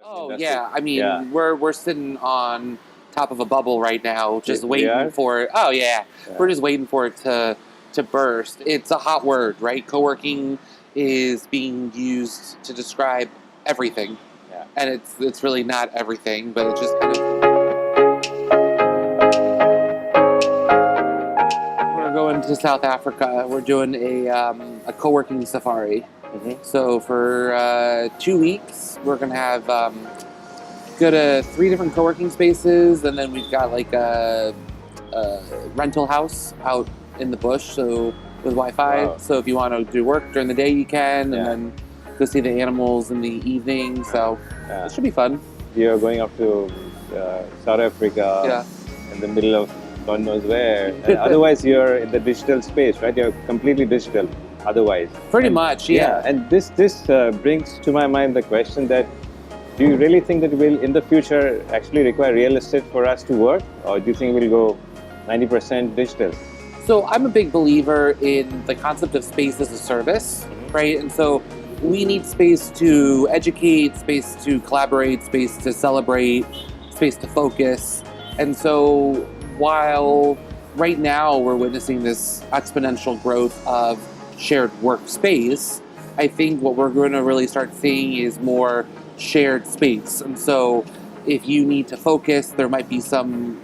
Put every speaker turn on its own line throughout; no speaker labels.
Oh
That's
yeah, I mean
yeah.
we're sitting on top of a bubble right now, just
We
waiting
are?
for it. Oh yeah,
Yeah.
we're just waiting for it to burst. It's a hot word, right? Co-working is being used to describe everything,
Yeah.
and it's really not everything, but it's just kind of. We're going to South Africa. We're doing a co-working safari.
Mhm.
So for 2 weeks, we're gonna have go to 3 different co-working spaces, and then we've got like a rental house out in the bush, so with Wi-Fi.
Wow.
So if you want to do work during the day, you can, and
Yeah.
then go see the animals in the evening. So
Yeah.
it should be fun.
You're going up to South Africa
Yeah.
in the middle of God knows where. Otherwise, you're in the digital space, right? You're completely digital. Otherwise,
Pretty
And-
much, yeah.
And this brings to my mind the question that, do you really think that we'll in the future actually require real estate for us to work, or do you think we'll go 90% digital?
So I'm a big believer in the concept of space as a service, right? And so we need space to educate, space to collaborate, space to celebrate, space to focus. And so while right now we're witnessing this exponential growth of shared workspace, I think what we're going to really start seeing is more shared space. And so if you need to focus, there might be some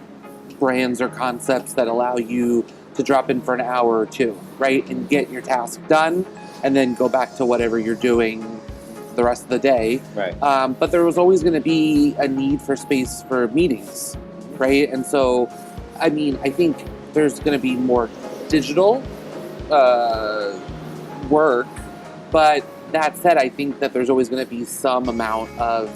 brands or concepts that allow you to drop in for an hour or two, right? And get your task done and then go back to whatever you're doing the rest of the day.
Right.
But there was always going to be a need for space for meetings, right? And so, I mean, I think there's going to be more digital work, but that said, I think that there's always going to be some amount of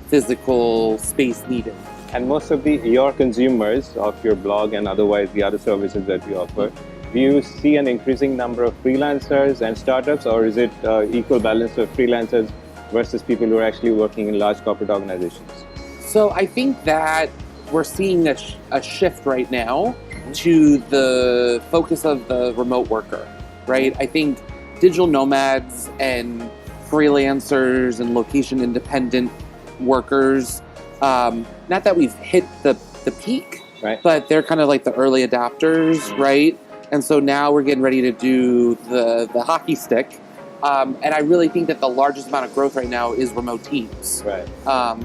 physical space needed.
And most of your consumers of your blog and otherwise the other services that you offer, do you see an increasing number of freelancers and startups, or is it equal balance of freelancers versus people who are actually working in large corporate organizations?
So I think that we're seeing a shift right now to the focus of the remote worker, right? I think digital nomads and freelancers and location independent workers, not that we've hit the peak,
Right.
but they're kind of like the early adopters, right? And so now we're getting ready to do the hockey stick. And I really think that the largest amount of growth right now is remote teams.
Right.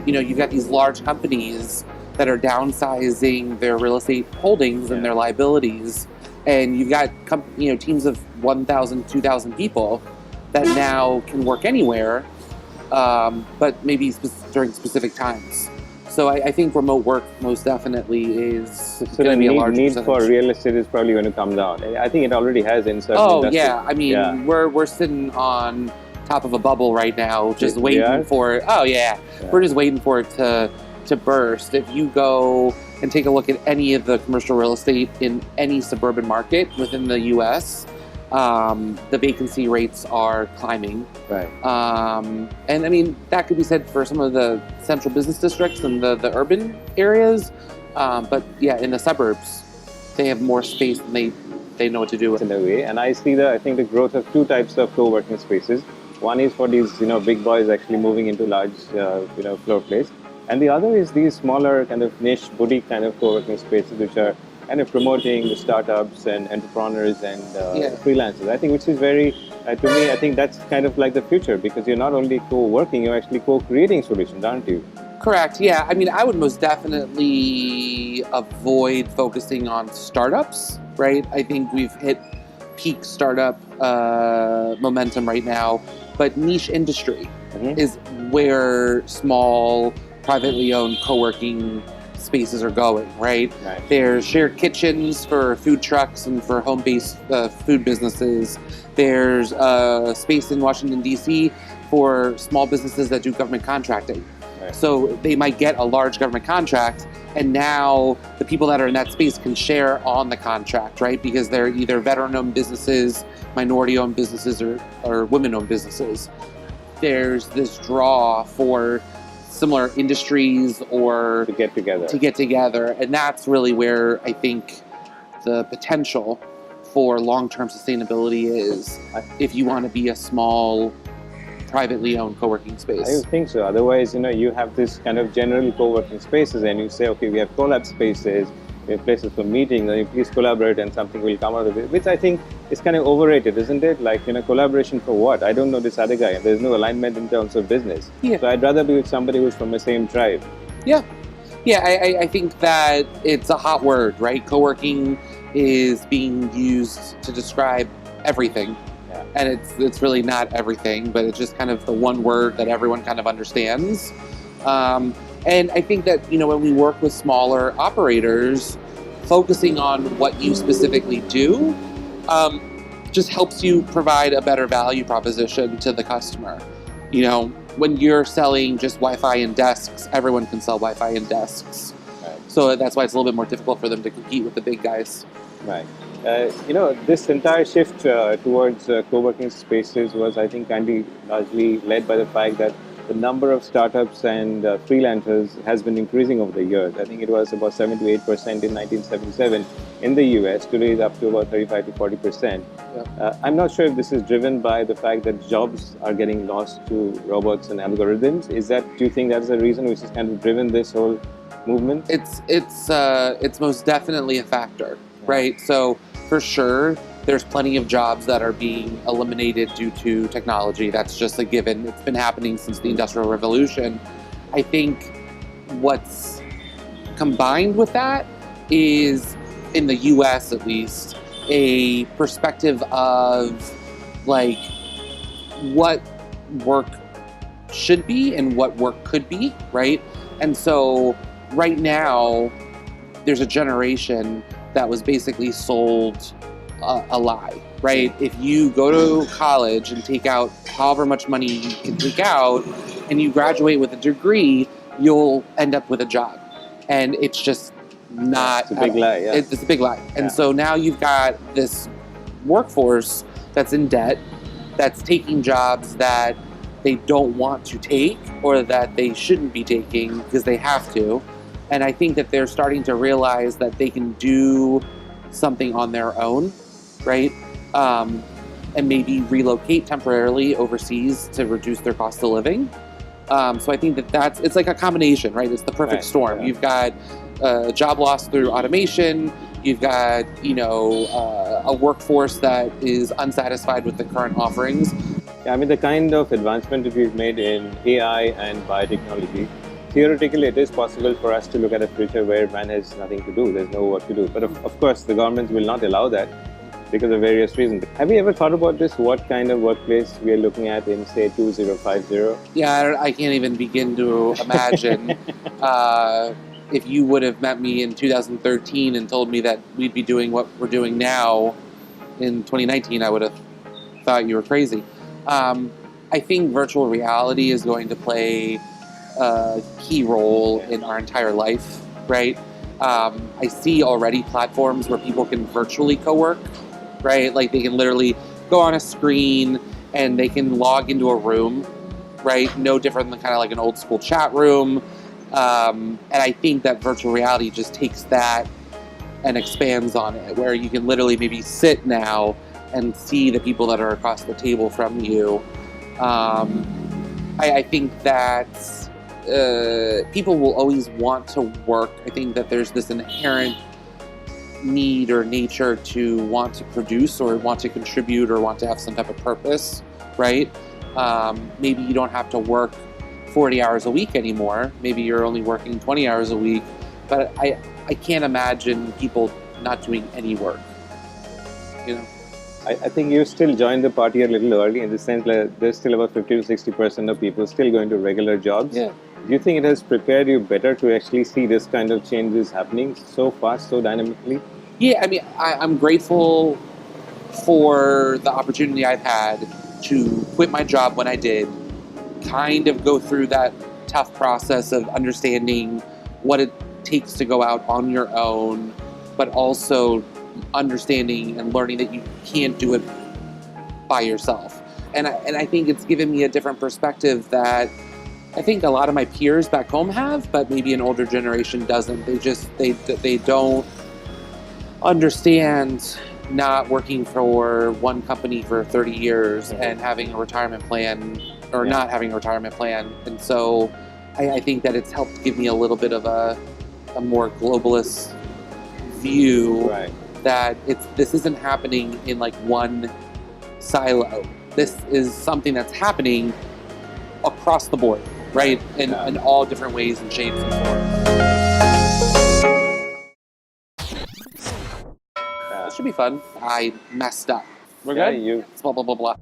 You've got these large companies that are downsizing their real estate holdings and their liabilities. And you've got teams of 1,000, 2,000 people that now can work anywhere, but maybe during specific times. So I think remote work most definitely is
So
going
the
to be a large
need
percentage.
for real estate is probably going to come down. I think it already has in certain
Oh
industries.
yeah, I mean
Yeah.
we're sitting on top of a bubble right now, just
We
waiting
are?
for it. Oh yeah, we're just waiting for it to burst. If you go and take a look at any of the commercial real estate in any suburban market within the U.S., the vacancy rates are climbing.
Right.
And I mean, that could be said for some of the central business districts and the urban areas. But yeah, in the suburbs, they have more space than they know what to do with.
In a way, and I see I think the growth of two types of co-working spaces. One is for these big boys actually moving into large floor plates, and the other is these smaller kind of niche boutique kind of co-working spaces which are kind of promoting the startups and entrepreneurs and freelancers. I think which is very to me, I think that's kind of like the future, because you're not only co-working, you're actually co-creating solutions, aren't you?
Correct. Yeah. I mean, I would most definitely avoid focusing on startups, right? I think we've hit peak startup momentum right now, but niche industry is where small, privately owned co-working spaces are going, right?
Right.
There's shared kitchens for food trucks and for home-based food businesses. There's space in Washington, D.C. for small businesses that do government contracting.
Right.
So they might get a large government contract, and now the people that are in that space can share on the contract, right? Because they're either veteran-owned businesses, minority-owned businesses, or women-owned businesses. There's this draw for similar industries or
To get together.
And that's really where I think the potential for long-term sustainability is. If you want to be a small privately owned co-working
I
space.
think so. Otherwise, you have this kind of general co-working spaces, and you say, okay, we have collab spaces, we have places for meetings, and you please collaborate, and something will come out of it. Which I think is kind of overrated, isn't it? Like, collaboration for what? I don't know this other guy, and there's no alignment in terms of business.
Yeah.
So I'd rather be with somebody who's from the same tribe.
Yeah. I think that it's a hot word, right? Co-working is being used to describe everything.
Yeah.
And it's really not everything, but it's just kind of the one word that everyone kind of understands. And I think that, when we work with smaller operators, focusing on what you specifically do just helps you provide a better value proposition to the customer. When you're selling just Wi-Fi and desks, everyone can sell Wi-Fi and desks.
Right.
So that's why it's a little bit more difficult for them to compete with the big guys.
Right. This entire shift towards co-working spaces was, I think, largely led by the fact that the number of startups and freelancers has been increasing over the years. I think it was about 7 to 8% in 1977 in the US. Today it's up to about 35 to 40%.
Yeah.
I'm not sure if this is driven by the fact that jobs are getting lost to robots and algorithms. Do you think that's the reason which has kind of driven this whole movement?
It's most definitely a factor, right? So for sure, there's plenty of jobs that are being eliminated due to technology. That's just a given. It's been happening since the Industrial Revolution. I think what's combined with that is, in the US at least, a perspective of like what work should be and what work could be, right? And so right now, there's a generation that was basically sold a lie, right? If you go to college and take out however much money you can take out and you graduate with a degree, you'll end up with a job. And it's just not...
It's a big lie, yeah.
It's a big lie. And so now you've got this workforce that's in debt, that's taking jobs that they don't want to take or that they shouldn't be taking because they have to. And I think that they're starting to realize that they can do something on their own, right? And maybe relocate temporarily overseas to reduce their cost of living. So I think that it's like a combination, right? It's the perfect storm.
Yeah.
You've got job loss through automation. You've got, a workforce that is unsatisfied with the current offerings.
Yeah, I mean, the kind of advancement that we've made in AI and biotechnology, theoretically, it is possible for us to look at a future where man has nothing to do, there's no work to do. But of course, the governments will not allow that because of various reasons. Have you ever thought about this? What kind of workplace we are looking at in, say, 2050?
Yeah, I can't even begin to imagine. If you would have met me in 2013 and told me that we'd be doing what we're doing now in 2019, I would have thought you were crazy. I think virtual reality is going to play a key role in our entire life, right? I see already platforms where people can virtually co-work, right? Like they can literally go on a screen and they can log into a room, right? No different than kind of like an old school chat room. And I think that virtual reality just takes that and expands on it, where you can literally maybe sit now and see the people that are across the table from you. I think that people will always want to work. I think that there's this inherent need or nature to want to produce or want to contribute or want to have some type of purpose, right? Maybe you don't have to work 40 hours a week anymore. Maybe you're only working 20 hours a week. But I can't imagine people not doing any work,
I think you still joined the party a little early in the sense that there's still about 50 to 60% of people still going to regular jobs.
Yeah.
Do you think it has prepared you better to actually see this kind of changes happening so fast, so dynamically?
Yeah, I mean, I'm grateful for the opportunity I've had to quit my job when I did, kind of go through that tough process of understanding what it takes to go out on your own, but also understanding and learning that you can't do it by yourself. And I think it's given me a different perspective that I think a lot of my peers back home have, but maybe an older generation doesn't. They don't understand not working for one company for 30 years and having a retirement plan or
Yeah.
not having a retirement plan. And so I think that it's helped give me a little bit of a more globalist view
Right.
that this isn't happening in like one silo. This is something that's happening across the board, right? In all different ways and shapes and forms. This should be fun. I messed up. We're
Yeah,
good?
you
Blah, blah, blah, blah.